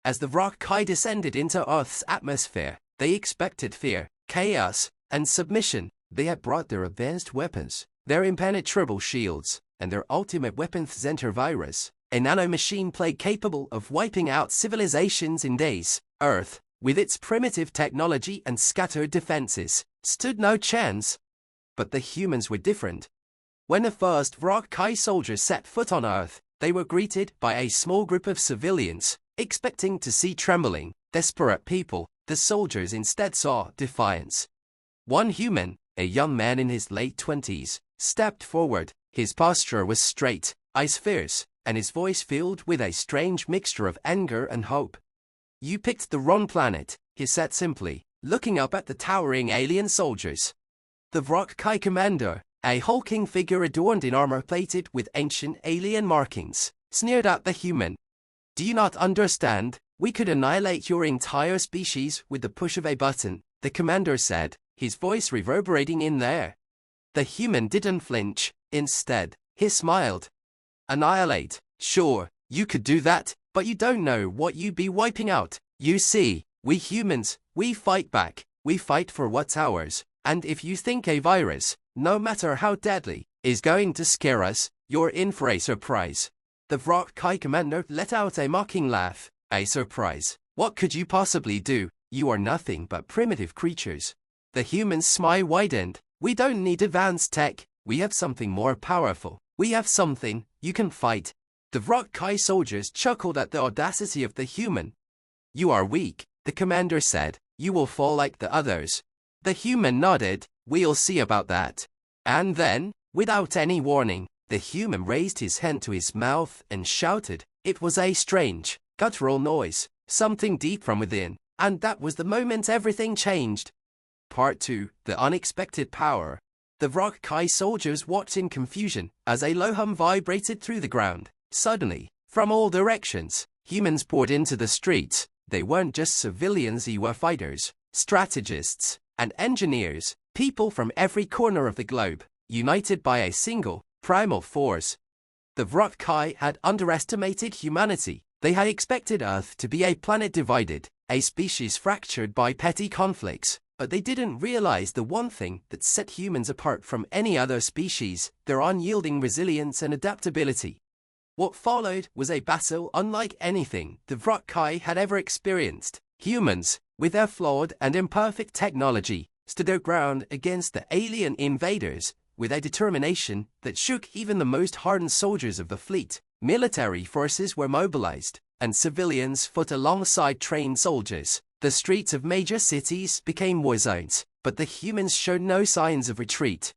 As the rock Kai descended into Earth's atmosphere, they expected fear, chaos, and submission. They had brought their advanced weapons, their impenetrable shields, and their ultimate weapon, Zenter virus, a nanomachine plague capable of wiping out civilizations in days. Earth, with its primitive technology and scattered defenses, stood no chance. But the humans were different. When the first rock Kai soldiers set foot on Earth, they were greeted by a small group of civilians, expecting to see trembling, desperate people. The soldiers instead saw defiance. One human, a young man in his late 20s, stepped forward. His posture was straight, eyes fierce, and his voice filled with a strange mixture of anger and hope. "You picked the wrong planet," he said simply, looking up at the towering alien soldiers. The rock Kai commander, a hulking figure adorned in armor plated with ancient alien markings, sneered at the human. "Do you not understand? We could annihilate your entire species with the push of a button," the commander said, his voice reverberating in the air. The human didn't flinch. Instead, he smiled. "Annihilate? Sure, you could do that, but you don't know what you'd be wiping out. You see, we humans, we fight back. We fight for what's ours. And if you think a virus, no matter how deadly, is going to scare us, you're in for a surprise." The rock Kai commander let out a mocking laugh. "A surprise? What could you possibly do? You are nothing but primitive creatures." The human's smile widened. "We don't need advanced tech. We have something more powerful. We have something you can fight." The rock Kai soldiers chuckled at the audacity of the human. "You are weak," the commander said. "You will fall like the others." The human nodded. "We'll see about that." And then, without any warning, the human raised his hand to his mouth and shouted. It was a strange, guttural noise, something deep from within, and that was the moment everything changed. Part 2. The Unexpected Power. The rock Kai soldiers watched in confusion as a low hum vibrated through the ground. Suddenly, from all directions, humans poured into the streets. They weren't just civilians, they were fighters, strategists, and engineers, people from every corner of the globe, united by a single, primal force. The rock Kai had underestimated humanity. They had expected Earth to be a planet divided, a species fractured by petty conflicts, but they didn't realize the one thing that set humans apart from any other species: their unyielding resilience and adaptability. What followed was a battle unlike anything the rock Kai had ever experienced. Humans, with their flawed and imperfect technology, stood their ground against the alien invaders with a determination that shook even the most hardened soldiers of the fleet. Military forces were mobilized, and civilians fought alongside trained soldiers. The streets of major cities became war zones, but the humans showed no signs of retreat.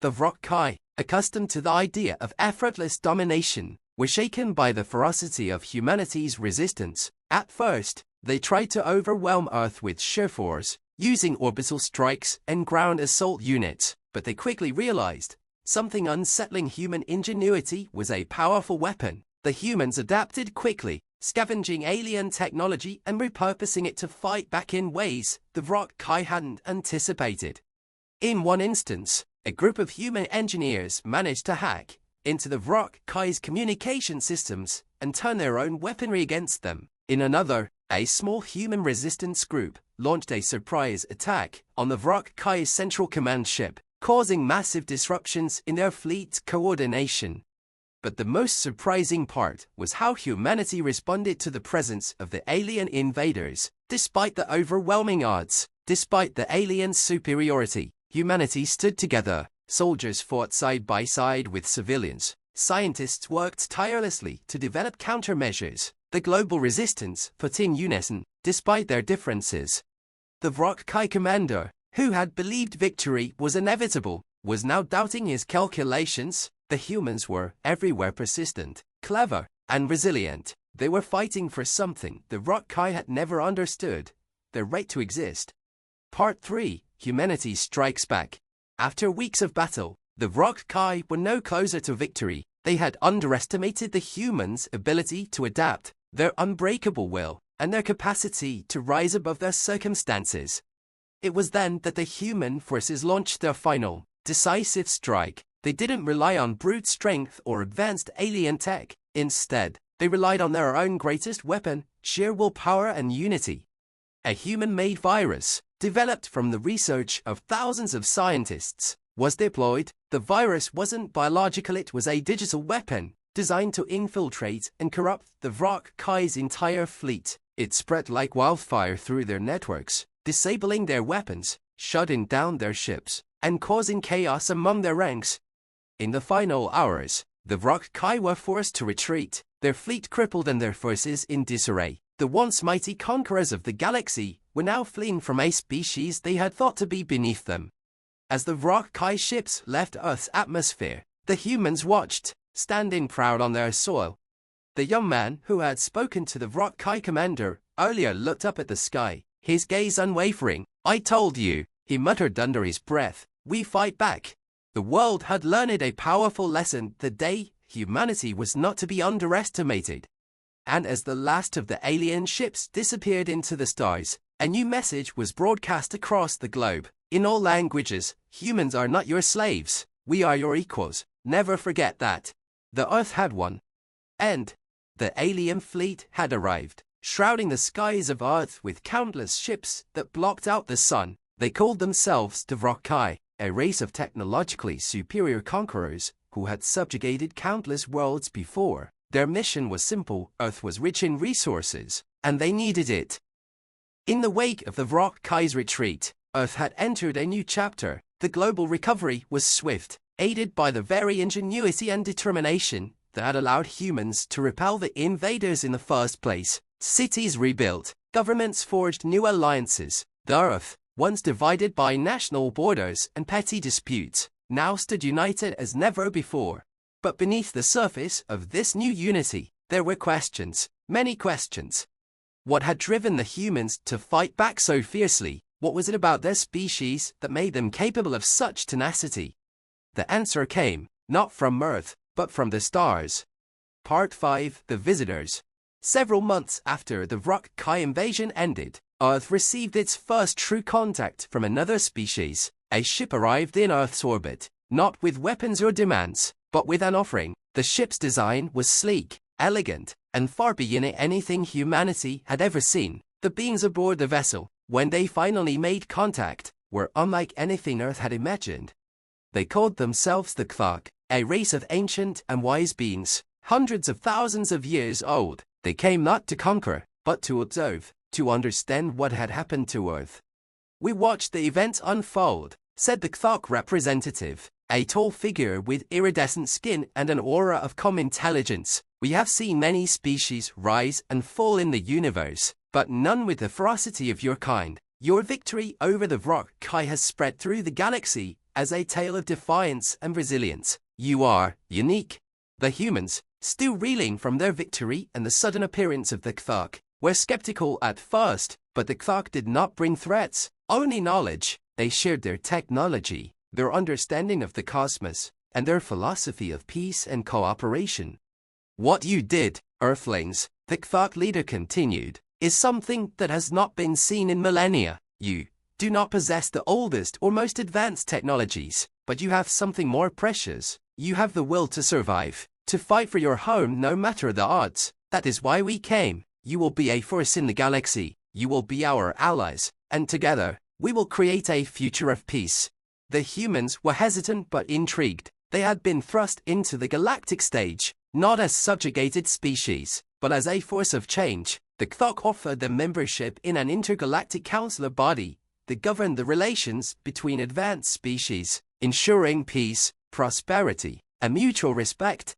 The rock Kai, accustomed to the idea of effortless domination, were shaken by the ferocity of humanity's resistance. At first, they tried to overwhelm Earth with sheer force, using orbital strikes and ground assault units, but they quickly realized something unsettling: human ingenuity was a powerful weapon. The humans adapted quickly, scavenging alien technology and repurposing it to fight back in ways the rock Kai hadn't anticipated. In one instance, a group of human engineers managed to hack into the rock Kai's communication systems and turn their own weaponry against them. In another, a small human resistance group launched a surprise attack on the rock Kai's central command ship, causing massive disruptions in their fleet's coordination. But the most surprising part was how humanity responded to the presence of the alien invaders. Despite the overwhelming odds, despite the alien superiority, humanity stood together. Soldiers fought side by side with civilians. Scientists worked tirelessly to develop countermeasures. The global resistance fought in unison, despite their differences. The rock Kai commander, who had believed victory was inevitable, was now doubting his calculations. The humans were everywhere persistent, clever, and resilient. They were fighting for something the rock Kai had never understood: their right to exist. Part 3. Humanity Strikes Back. After weeks of battle, the rock Kai were no closer to victory. They had underestimated the humans' ability to adapt, their unbreakable will, and their capacity to rise above their circumstances. It was then that the human forces launched their final, decisive strike. They didn't rely on brute strength or advanced alien tech. Instead, They relied on their own greatest weapon, sheer willpower and unity. A human-made virus, developed from the research of thousands of scientists, was deployed. The virus wasn't biological, it was a digital weapon, designed to infiltrate and corrupt the Vrock Kai's entire fleet. It spread like wildfire through their networks, disabling their weapons, shutting down their ships, and causing chaos among their ranks. In the final hours, the Vrock Kai were forced to retreat, their fleet crippled and their forces in disarray. The once mighty conquerors of the galaxy were now fleeing from a species they had thought to be beneath them. As the Vrock Kai ships left Earth's atmosphere, the humans watched, standing proud on their soil. The young man who had spoken to the Vrock Kai commander earlier looked up at the sky, his gaze unwavering. "I told you," he muttered under his breath, "we fight back." The world had learned a powerful lesson the day humanity was not to be underestimated. And as the last of the alien ships disappeared into the stars, a new message was broadcast across the globe. In all languages, humans are not your slaves, we are your equals, never forget that. The Earth had won. And the alien fleet had arrived, shrouding the skies of Earth with countless ships that blocked out the sun. They called themselves the Vrock Kai, a race of technologically superior conquerors who had subjugated countless worlds before. Their mission was simple: Earth was rich in resources, and they needed it. In the wake of the Vrock Kai's retreat, Earth had entered a new chapter. The global recovery was swift, aided by the very ingenuity and determination that had allowed humans to repel the invaders in the first place. Cities rebuilt, governments forged new alliances. The Earth, once divided by national borders and petty disputes, now stood united as never before. But beneath the surface of this new unity, there were questions, many questions. What had driven the humans to fight back so fiercely? What was it about their species that made them capable of such tenacity? The answer came, not from Earth, but from the stars. Part 5: The Visitors. Several months after the Vrock Kai invasion ended, Earth received its first true contact from another species. A ship arrived in Earth's orbit, not with weapons or demands, but with an offering. The ship's design was sleek, elegant, and far beyond anything humanity had ever seen. The beings aboard the vessel, when they finally made contact, were unlike anything Earth had imagined. They called themselves the Kthak, a race of ancient and wise beings, hundreds of thousands of years old. They came not to conquer, but to observe, to understand what had happened to Earth. "We watched the events unfold," said the Kthak representative, a tall figure with iridescent skin and an aura of calm intelligence. "We have seen many species rise and fall in the universe, but none with the ferocity of your kind. Your victory over the Vrock Kai has spread through the galaxy as a tale of defiance and resilience. You are unique." The humans, still reeling from their victory and the sudden appearance of the Kthak, were skeptical at first, but the Kthak did not bring threats, only knowledge. They shared their technology, their understanding of the cosmos, and their philosophy of peace and cooperation. "What you did, Earthlings," the Kthak leader continued, "is something that has not been seen in millennia. You do not possess the oldest or most advanced technologies, but you have something more precious. You have the will to survive, to fight for your home no matter the odds. That is why we came. You will be a force in the galaxy. You will be our allies, and together, we will create a future of peace." The humans were hesitant but intrigued. They had been thrust into the galactic stage, not as subjugated species, but as a force of change. The Kthak offered them membership in an intergalactic council body that governed the relations between advanced species, ensuring peace, prosperity, and mutual respect.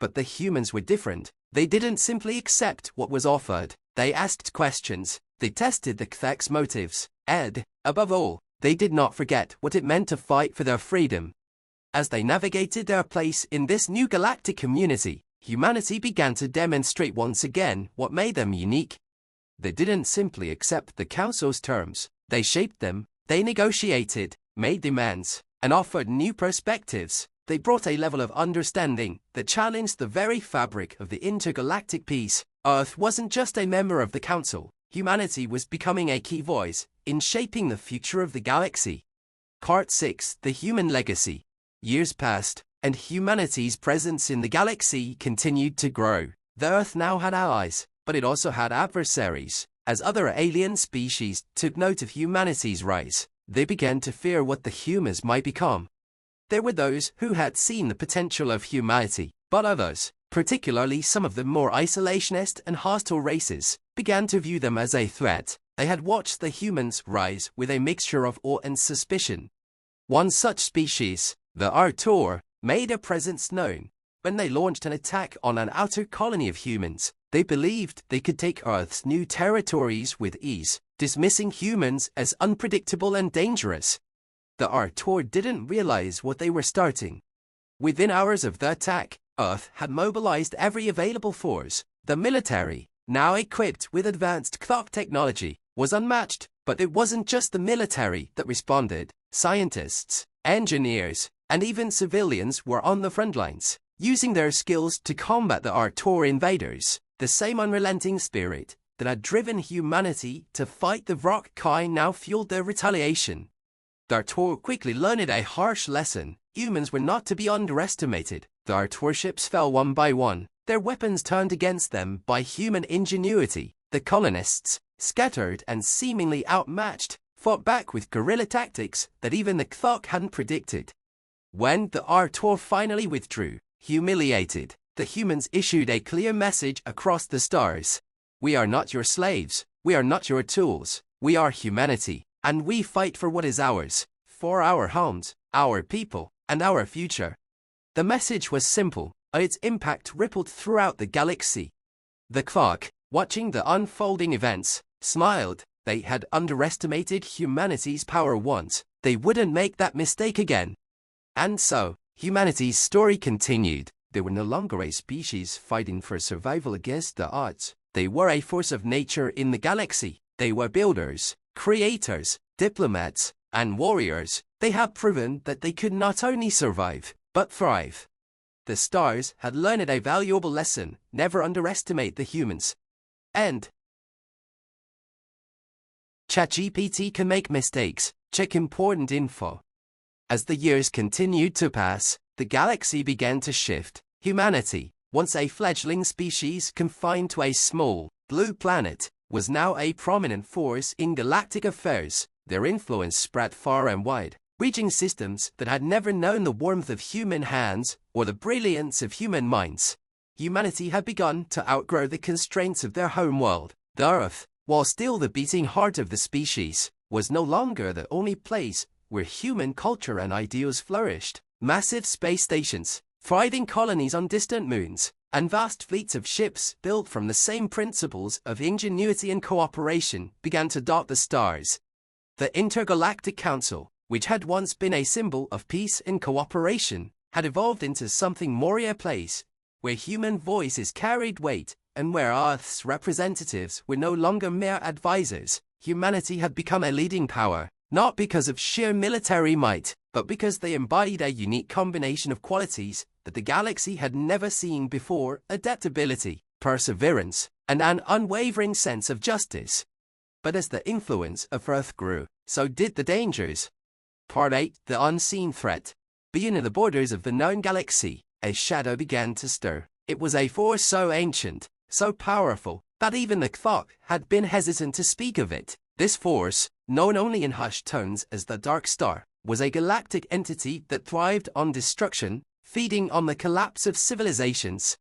But the humans were different. They didn't simply accept what was offered. They asked questions. They tested the Kthak's motives, and, above all, they did not forget what it meant to fight for their freedom. As they navigated their place in this new galactic community, humanity began to demonstrate once again what made them unique. They didn't simply accept the Council's terms. They shaped them, they negotiated, made demands, and offered new perspectives. They brought a level of understanding that challenged the very fabric of the intergalactic peace. Earth wasn't just a member of the Council. Humanity was becoming a key voice in shaping the future of the galaxy. Part 6: The Human Legacy. Years passed, and humanity's presence in the galaxy continued to grow. The Earth now had allies, but it also had adversaries. As other alien species took note of humanity's rise, they began to fear what the humans might become. There were those who had seen the potential of humanity, but others, particularly some of the more isolationist and hostile races, began to view them as a threat. They had watched the humans rise with a mixture of awe and suspicion. One such species, the Artur, made their presence known. When they launched an attack on an outer colony of humans, they believed they could take Earth's new territories with ease, dismissing humans as unpredictable and dangerous. The Artur didn't realize what they were starting. Within hours of the attack, Earth had mobilized every available force. The military, now equipped with advanced clock technology, was unmatched. But it wasn't just the military that responded. Scientists, engineers, and even civilians were on the front lines, using their skills to combat the Artur invaders. The same unrelenting spirit that had driven humanity to fight the rock kind now fueled their retaliation. The Artur quickly learned a harsh lesson. Humans were not to be underestimated. The Artur ships fell one by one, their weapons turned against them by human ingenuity. The colonists, scattered and seemingly outmatched, fought back with guerrilla tactics that even the Kthok hadn't predicted. When the Artur finally withdrew, humiliated, the humans issued a clear message across the stars. We are not your slaves, we are not your tools, we are humanity, and we fight for what is ours, for our homes, our people, and our future. The message was simple, and its impact rippled throughout the galaxy. The Kthok, watching the unfolding events, smiled. They had underestimated humanity's power once. They wouldn't make that mistake again. And so, humanity's story continued. They were no longer a species fighting for survival against the odds. They were a force of nature in the galaxy. They were builders, creators, diplomats, and warriors. They had proven that they could not only survive, but thrive. The stars had learned a valuable lesson: never underestimate the humans. End. ChatGPT can make mistakes. Check important info. As the years continued to pass, the galaxy began to shift. Humanity, once a fledgling species confined to a small, blue planet, was now a prominent force in galactic affairs. Their influence spread far and wide, reaching systems that had never known the warmth of human hands or the brilliance of human minds. Humanity had begun to outgrow the constraints of their home world. The Earth, while still the beating heart of the species, was no longer the only place where human culture and ideals flourished. Massive space stations, thriving colonies on distant moons, and vast fleets of ships built from the same principles of ingenuity and cooperation began to dot the stars. The Intergalactic Council, which had once been a symbol of peace and cooperation, had evolved into something more, a place where human voices carried weight and where Earth's representatives were no longer mere advisors. Humanity had become a leading power, not because of sheer military might, but because they embodied a unique combination of qualities that the galaxy had never seen before: adaptability, perseverance, and an unwavering sense of justice. But as the influence of Earth grew, so did the dangers. Part 8: The Unseen Threat. Beyond the borders of the known galaxy, a shadow began to stir. It was a force so ancient, so powerful, that even the Kthok had been hesitant to speak of it. This force, known only in hushed tones as the Dark Star, was a galactic entity that thrived on destruction, feeding on the collapse of civilizations.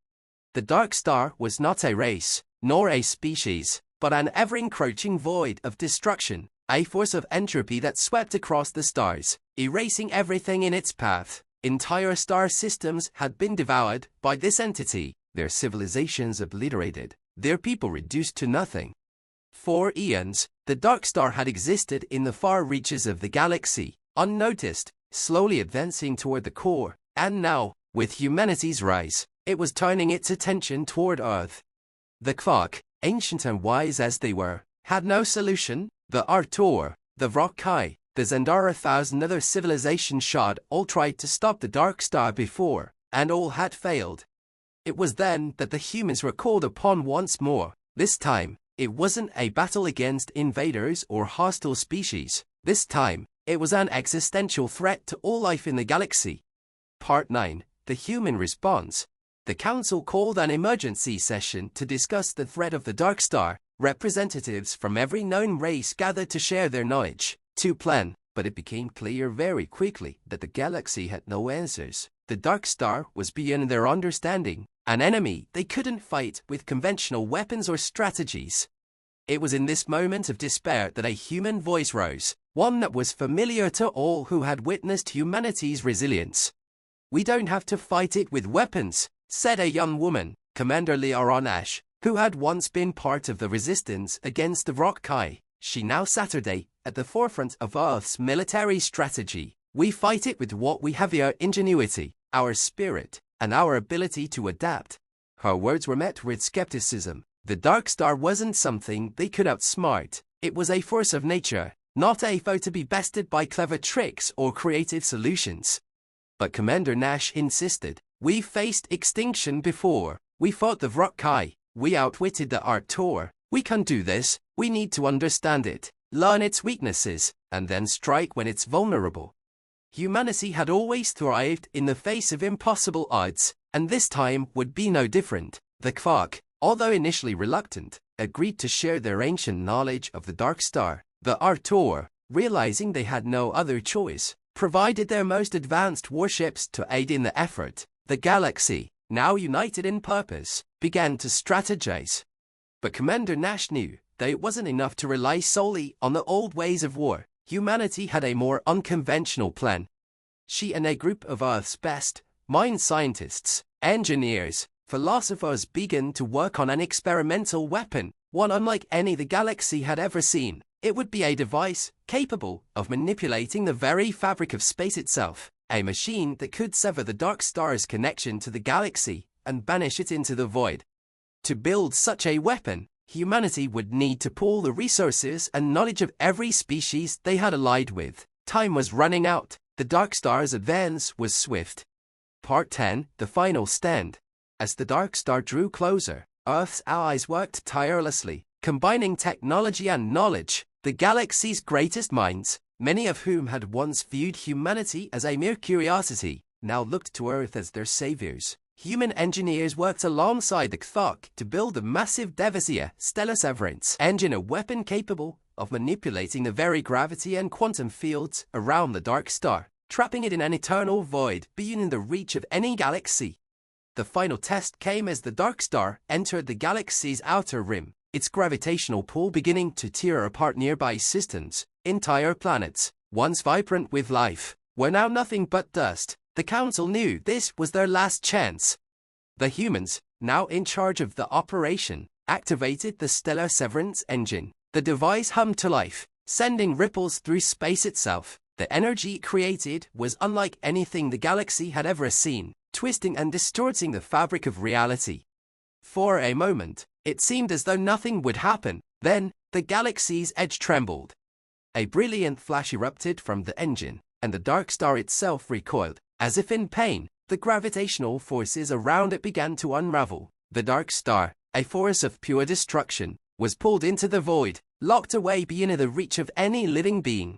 The Dark Star was not a race, nor a species, but an ever-encroaching void of destruction, a force of entropy that swept across the stars, erasing everything in its path. Entire star systems had been devoured by this entity, their civilizations obliterated, their people reduced to nothing. For eons, the Dark Star had existed in the far reaches of the galaxy, unnoticed, slowly advancing toward the core, and now, with humanity's rise, it was turning its attention toward Earth. The Kthok, ancient and wise as they were, had no solution. The Artur, the Rokai, the Zendara, 1,000 other civilizations shot all tried to stop the Dark Star before, and all had failed. It was then that the humans were called upon once more. This time, it wasn't a battle against invaders or hostile species. This time, it was an existential threat to all life in the galaxy. Part 9: The Human Response. The Council called an emergency session to discuss the threat of the Dark Star. Representatives from every known race gathered to share their knowledge, to plan, but it became clear very quickly that the galaxy had no answers. The Dark Star was beyond their understanding, an enemy they couldn't fight with conventional weapons or strategies. It was in this moment of despair that a human voice rose, one that was familiar to all who had witnessed humanity's resilience. "We don't have to fight it with weapons," said a young woman, Commander Liara Nash, who had once been part of the resistance against the Rock-Kai. She now Saturday, at the forefront of Earth's military strategy. "We fight it with what we have: our ingenuity, our spirit, and our ability to adapt." Her words were met with skepticism. The Dark Star wasn't something they could outsmart. It was a force of nature, not a foe to be bested by clever tricks or creative solutions. But Commander Nash insisted, "We've faced extinction before. We fought the Rock-Kai. We outwitted the Artur. We can do this. We need to understand it, learn its weaknesses, and then strike when it's vulnerable." Humanity had always thrived in the face of impossible odds, and this time would be no different. The Quark, although initially reluctant, agreed to share their ancient knowledge of the Dark Star. The Artur, realizing they had no other choice, provided their most advanced warships to aid in the effort. The galaxy, now united in purpose, began to strategize. But Commander Nash knew that it wasn't enough to rely solely on the old ways of war. Humanity had a more unconventional plan. She and a group of Earth's best mind scientists, engineers, philosophers began to work on an experimental weapon, one unlike any the galaxy had ever seen. It would be a device capable of manipulating the very fabric of space itself, a machine that could sever the Dark Star's connection to the galaxy and banish it into the void. To build such a weapon, humanity would need to pool the resources and knowledge of every species they had allied with. Time was running out. The Dark Star's advance was swift. Part 10, The Final Stand. As the Dark Star drew closer, Earth's allies worked tirelessly, combining technology and knowledge. The galaxy's greatest minds, many of whom had once viewed humanity as a mere curiosity, now looked to Earth as their saviors. Human engineers worked alongside the Quark to build the massive Devasia stellar severance engine, a weapon capable of manipulating the very gravity and quantum fields around the Dark Star, trapping it in an eternal void beyond the reach of any galaxy. The final test came as the Dark Star entered the galaxy's outer rim, its gravitational pull beginning to tear apart nearby systems. Entire planets, once vibrant with life, were now nothing but dust. The Council knew this was their last chance. The humans, now in charge of the operation, activated the stellar severance engine. The device hummed to life, sending ripples through space itself. The energy it created was unlike anything the galaxy had ever seen, twisting and distorting the fabric of reality. For a moment, it seemed as though nothing would happen. Then, the galaxy's edge trembled. A brilliant flash erupted from the engine, and the Dark Star itself recoiled. As if in pain, the gravitational forces around it began to unravel. The Dark Star, a force of pure destruction, was pulled into the void, locked away beyond the reach of any living being.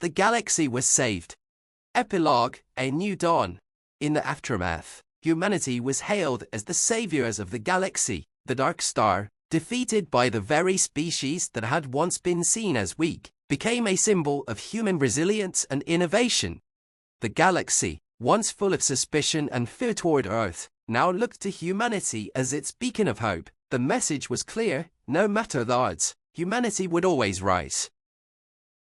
The galaxy was saved. Epilogue, A New Dawn. In the aftermath, humanity was hailed as the saviors of the galaxy. The Dark Star, defeated by the very species that had once been seen as weak, became a symbol of human resilience and innovation. The galaxy, once full of suspicion and fear toward Earth, now looked to humanity as its beacon of hope. The message was clear: no matter the odds, humanity would always rise.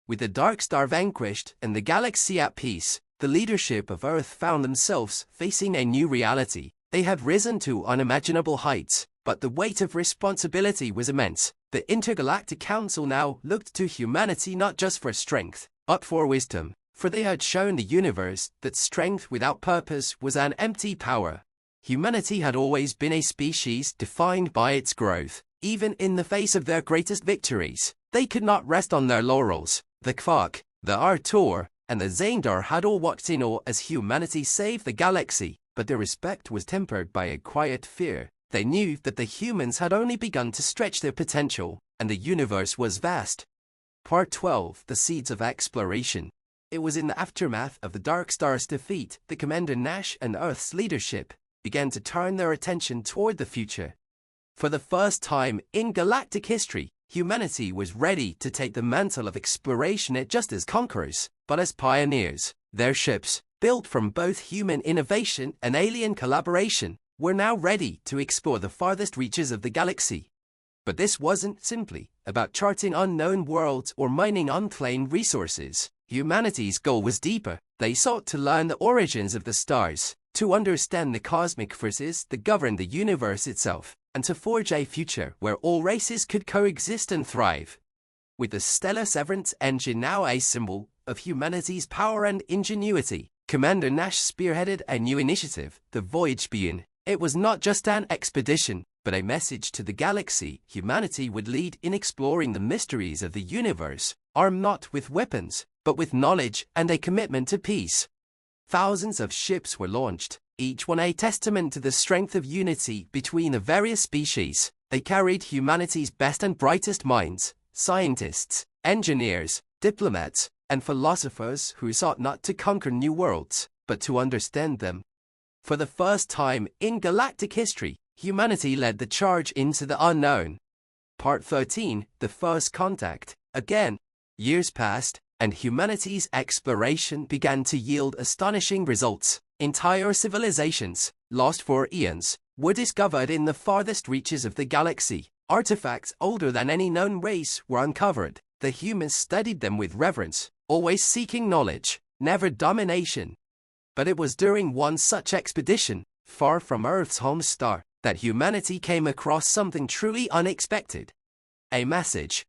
With the Dark Star vanquished and the galaxy at peace, the leadership of Earth found themselves facing a new reality. They had risen to unimaginable heights, but the weight of responsibility was immense. The Intergalactic Council now looked to humanity not just for strength, but for wisdom, for they had shown the universe that strength without purpose was an empty power. Humanity had always been a species defined by its growth. Even in the face of their greatest victories, they could not rest on their laurels. The Quark, the Artur, and the Xandar had all walked in awe as humanity saved the galaxy, but their respect was tempered by a quiet fear. They knew that the humans had only begun to stretch their potential, and the universe was vast. Part 12, The Seeds of Exploration. It was in the aftermath of the Dark Star's defeat that Commander Nash and Earth's leadership began to turn their attention toward the future. For the first time in galactic history, humanity was ready to take the mantle of exploration not just as conquerors, but as pioneers. Their ships, built from both human innovation and alien collaboration, were now ready to explore the farthest reaches of the galaxy. But this wasn't simply about charting unknown worlds or mining unclaimed resources. Humanity's goal was deeper. They sought to learn the origins of the stars, to understand the cosmic forces that govern the universe itself, and to forge a future where all races could coexist and thrive. With the stellar Severance engine now a symbol of humanity's power and ingenuity, Commander Nash spearheaded a new initiative, the Voyage Beyond. It was not just an expedition, but a message to the galaxy. Humanity would lead in exploring the mysteries of the universe, armed not with weapons, but with knowledge and a commitment to peace. Thousands of ships were launched, each one a testament to the strength of unity between the various species. They carried humanity's best and brightest minds, scientists, engineers, diplomats, and philosophers who sought not to conquer new worlds, but to understand them. For the first time in galactic history, humanity led the charge into the unknown. Part 13, The First Contact. Again, years passed, and humanity's exploration began to yield astonishing results. Entire civilizations, lost for eons, were discovered in the farthest reaches of the galaxy. Artifacts older than any known race were uncovered. The humans studied them with reverence, always seeking knowledge, never domination. But it was during one such expedition, far from Earth's home star, that humanity came across something truly unexpected. A message.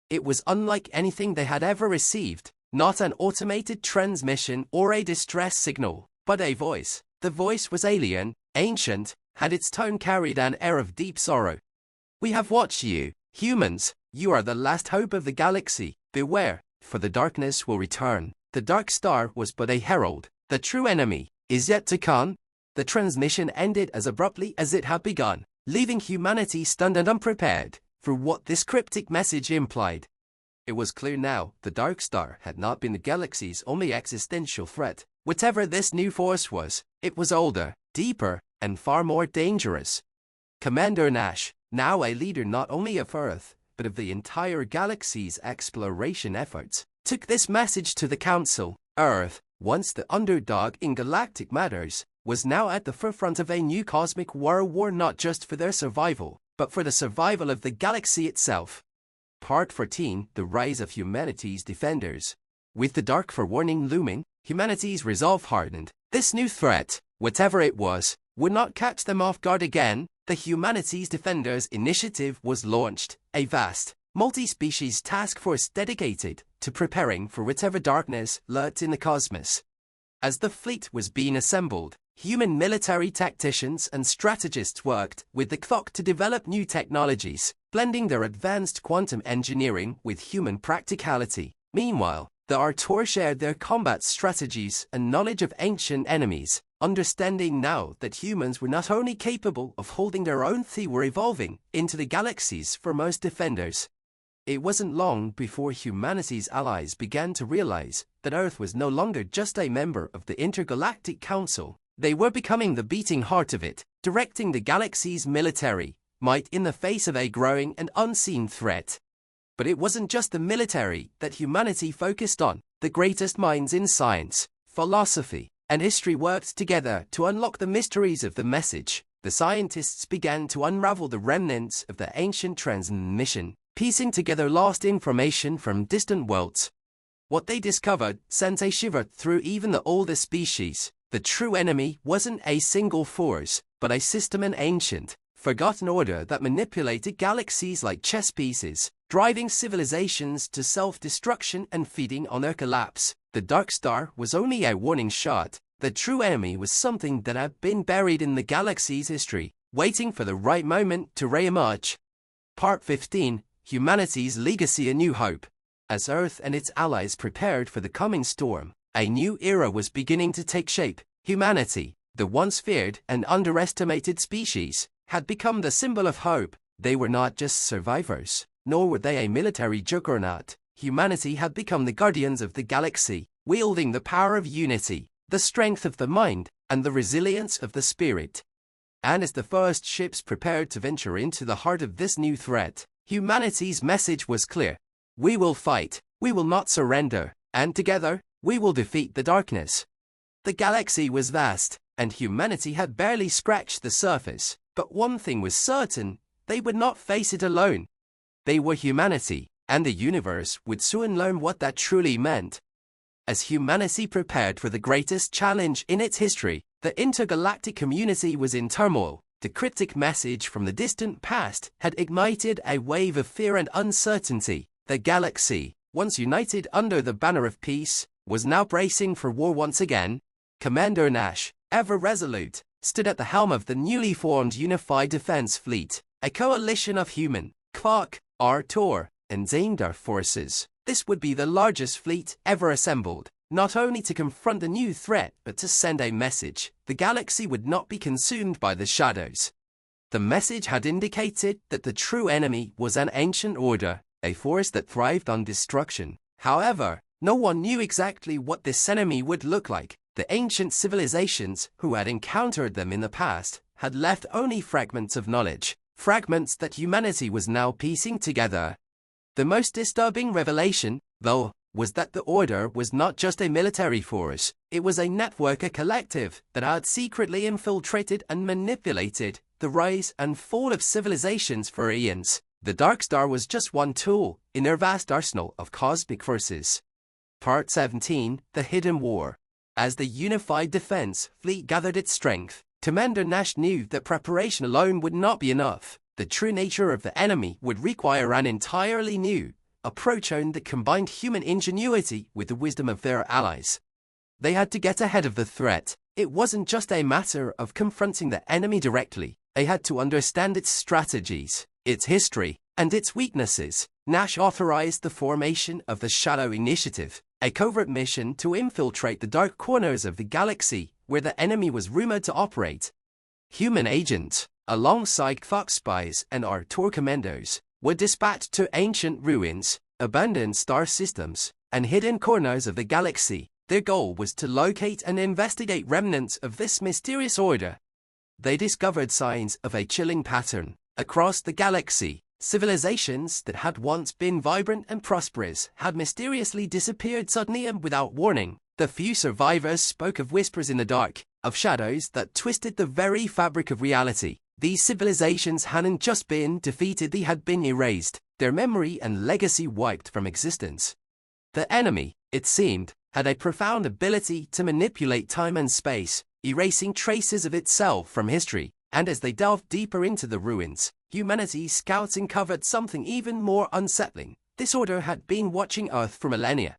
It was unlike anything they had ever received, not an automated transmission or a distress signal, but a voice. The voice was alien, ancient, and its tone carried an air of deep sorrow. "We have watched you, humans. You are the last hope of the galaxy. Beware, for the darkness will return." The dark star was but a herald. The true enemy is yet to come. The transmission ended as abruptly as it had begun, leaving humanity stunned and unprepared for what this cryptic message implied. It was clear now the dark star had not been the galaxy's only existential threat. Whatever this new force was, it was older, deeper, and far more dangerous. Commander Nash, now a leader not only of Earth, but of the entire galaxy's exploration efforts, took this message to the Council. Earth, once the underdog in galactic matters, was now at the forefront of a new cosmic war not just for their survival, but for the survival of the galaxy itself. Part 14, The Rise of Humanity's Defenders. With the dark forewarning looming, humanity's resolve hardened. This new threat, whatever it was, would not catch them off guard again. The Humanity's Defenders initiative was launched, a vast, multi-species task force dedicated to preparing for whatever darkness lurked in the cosmos. As the fleet was being assembled, human military tacticians and strategists worked with the clock to develop new technologies, blending their advanced quantum engineering with human practicality. Meanwhile, the Artur shared their combat strategies and knowledge of ancient enemies, understanding now that humans were not only capable of holding their own, they were evolving into the galaxy's foremost defenders. It wasn't long before humanity's allies began to realize that Earth was no longer just a member of the Intergalactic Council. They were becoming the beating heart of it, directing the galaxy's military might in the face of a growing and unseen threat. But it wasn't just the military that humanity focused on. The greatest minds in science, philosophy, and history worked together to unlock the mysteries of the message. The scientists began to unravel the remnants of the ancient transmission, piecing together lost information from distant worlds. What they discovered sent a shiver through even the oldest species. The true enemy wasn't a single force, but a system, an ancient, forgotten order that manipulated galaxies like chess pieces, driving civilizations to self-destruction and feeding on their collapse. The Dark Star was only a warning shot. The true enemy was something that had been buried in the galaxy's history, waiting for the right moment to re-emerge. Part 15, Humanity's Legacy: A New Hope. As Earth and its allies prepared for the coming storm, a new era was beginning to take shape. Humanity, the once feared and underestimated species, had become the symbol of hope. They were not just survivors, nor were they a military juggernaut. Humanity had become the guardians of the galaxy, wielding the power of unity, the strength of the mind, and the resilience of the spirit. And as the first ships prepared to venture into the heart of this new threat, humanity's message was clear. We will fight, we will not surrender, and together, we will defeat the darkness. The galaxy was vast, and humanity had barely scratched the surface, but one thing was certain, they would not face it alone. They were humanity, and the universe would soon learn what that truly meant. As humanity prepared for the greatest challenge in its history, the intergalactic community was in turmoil. The cryptic message from the distant past had ignited a wave of fear and uncertainty. The galaxy, once united under the banner of peace, was now bracing for war once again. Commander Nash, ever resolute, stood at the helm of the newly formed Unified Defense Fleet, a coalition of human, Quark, Artor, and Xandar forces. This would be the largest fleet ever assembled, not only to confront the new threat but to send a message. The galaxy would not be consumed by the shadows. The message had indicated that the true enemy was an ancient order, a force that thrived on destruction. However, no one knew exactly what this enemy would look like. The ancient civilizations who had encountered them in the past had left only fragments of knowledge, fragments that humanity was now piecing together. The most disturbing revelation, though, was that the Order was not just a military force, it was a network, a collective that had secretly infiltrated and manipulated the rise and fall of civilizations for eons. The Dark Star was just one tool in their vast arsenal of cosmic forces. Part 17, The Hidden War. As the Unified Defense Fleet gathered its strength, Commander Nash knew that preparation alone would not be enough. The true nature of the enemy would require an entirely new approach that combined human ingenuity with the wisdom of their allies. They had to get ahead of the threat. It wasn't just a matter of confronting the enemy directly. They had to understand its strategies, its history, and its weaknesses. Nash authorized the formation of the Shadow Initiative, a covert mission to infiltrate the dark corners of the galaxy where the enemy was rumored to operate. Human agents, alongside Quark spies and Artor commandos, were dispatched to ancient ruins, abandoned star systems, and hidden corners of the galaxy. Their goal was to locate and investigate remnants of this mysterious order. They discovered signs of a chilling pattern. Across the galaxy, civilizations that had once been vibrant and prosperous had mysteriously disappeared suddenly and without warning. The few survivors spoke of whispers in the dark, of shadows that twisted the very fabric of reality. These civilizations hadn't just been defeated, they had been erased, their memory and legacy wiped from existence. The enemy, it seemed, had a profound ability to manipulate time and space, erasing traces of itself from history, and as they delved deeper into the ruins, humanity's scouts uncovered something even more unsettling. This order had been watching Earth for millennia.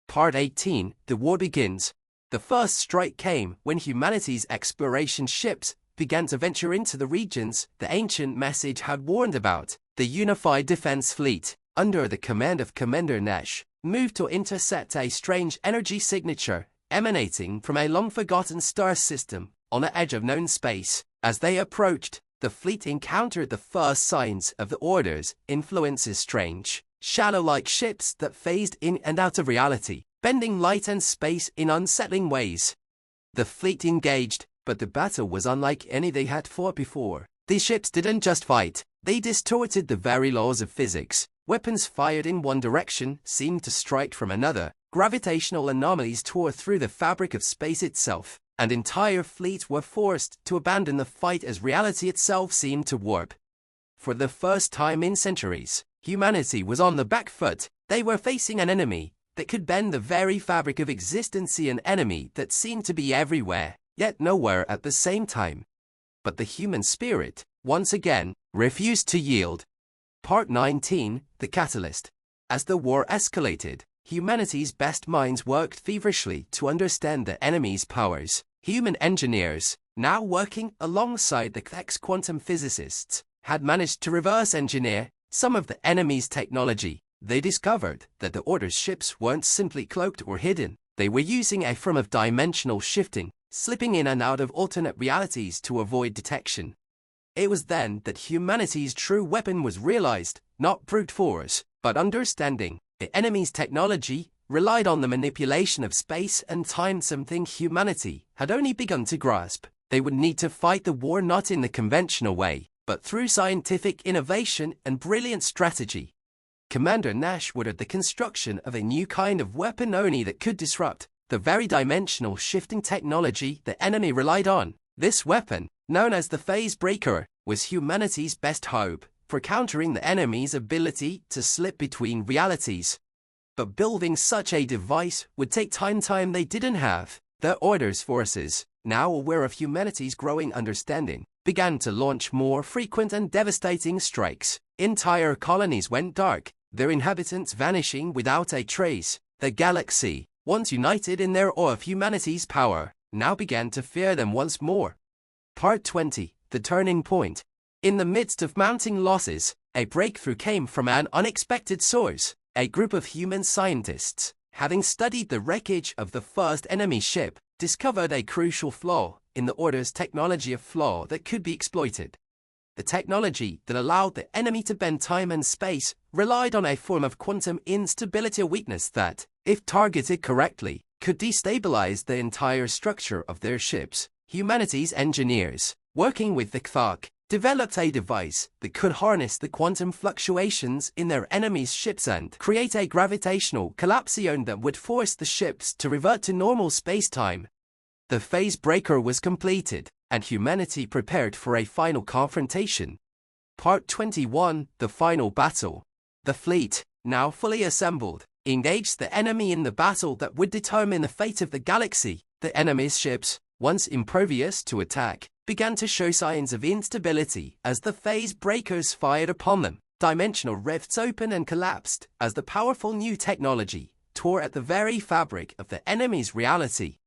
Part 18, The War Begins. The first strike came when humanity's exploration ships began to venture into the regions the ancient message had warned about. The Unified Defense Fleet, under the command of Commander Nash, moved to intercept a strange energy signature emanating from a long-forgotten star system on the edge of known space. As they approached, the fleet encountered the first signs of the Order's influences: strange, shadow-like ships that phased in and out of reality, bending light and space in unsettling ways. The fleet engaged, but the battle was unlike any they had fought before. These ships didn't just fight, they distorted the very laws of physics. Weapons fired in one direction seemed to strike from another. Gravitational anomalies tore through the fabric of space itself, and entire fleets were forced to abandon the fight as reality itself seemed to warp. For the first time in centuries, humanity was on the back foot. They were facing an enemy that could bend the very fabric of existence, an enemy that seemed to be everywhere, yet nowhere at the same time. But the human spirit, once again, refused to yield. Part 19, The Catalyst. As the war escalated, humanity's best minds worked feverishly to understand the enemy's powers. Human engineers, now working alongside the ex-quantum physicists, had managed to reverse engineer some of the enemy's technology. They discovered that the Order's ships weren't simply cloaked or hidden. They were using a form of dimensional shifting, slipping in and out of alternate realities to avoid detection. It was then that humanity's true weapon was realized, not brute force, but understanding. The enemy's technology relied on the manipulation of space and time, something humanity had only begun to grasp. They would need to fight the war not in the conventional way, but through scientific innovation and brilliant strategy. Commander Nash ordered the construction of a new kind of weapon only that could disrupt the very dimensional shifting technology the enemy relied on. This weapon, known as the Phase Breaker, was humanity's best hope for countering the enemy's ability to slip between realities. But building such a device would take time they didn't have. The Order's forces, now aware of humanity's growing understanding, began to launch more frequent and devastating strikes. Entire colonies went dark, their inhabitants vanishing without a trace. The galaxy, once united in their awe of humanity's power, now began to fear them once more. Part 20. The Turning Point. In the midst of mounting losses, a breakthrough came from an unexpected source. A group of human scientists, having studied the wreckage of the first enemy ship, discovered a crucial flaw in the Order's technology, a flaw that could be exploited. The technology that allowed the enemy to bend time and space relied on a form of quantum instability, a weakness that, if targeted correctly, could destabilize the entire structure of their ships. Humanity's engineers, working with the HFY, developed a device that could harness the quantum fluctuations in their enemy's ships and create a gravitational collapsion that would force the ships to revert to normal space-time. The Phase Breaker was completed, and humanity prepared for a final confrontation. Part 21. The Final Battle. The fleet, now fully assembled, engaged the enemy in the battle that would determine the fate of the galaxy. The enemy's ships, once impervious to attack, began to show signs of instability as the Phase Breakers fired upon them. Dimensional rifts opened and collapsed as the powerful new technology tore at the very fabric of the enemy's reality.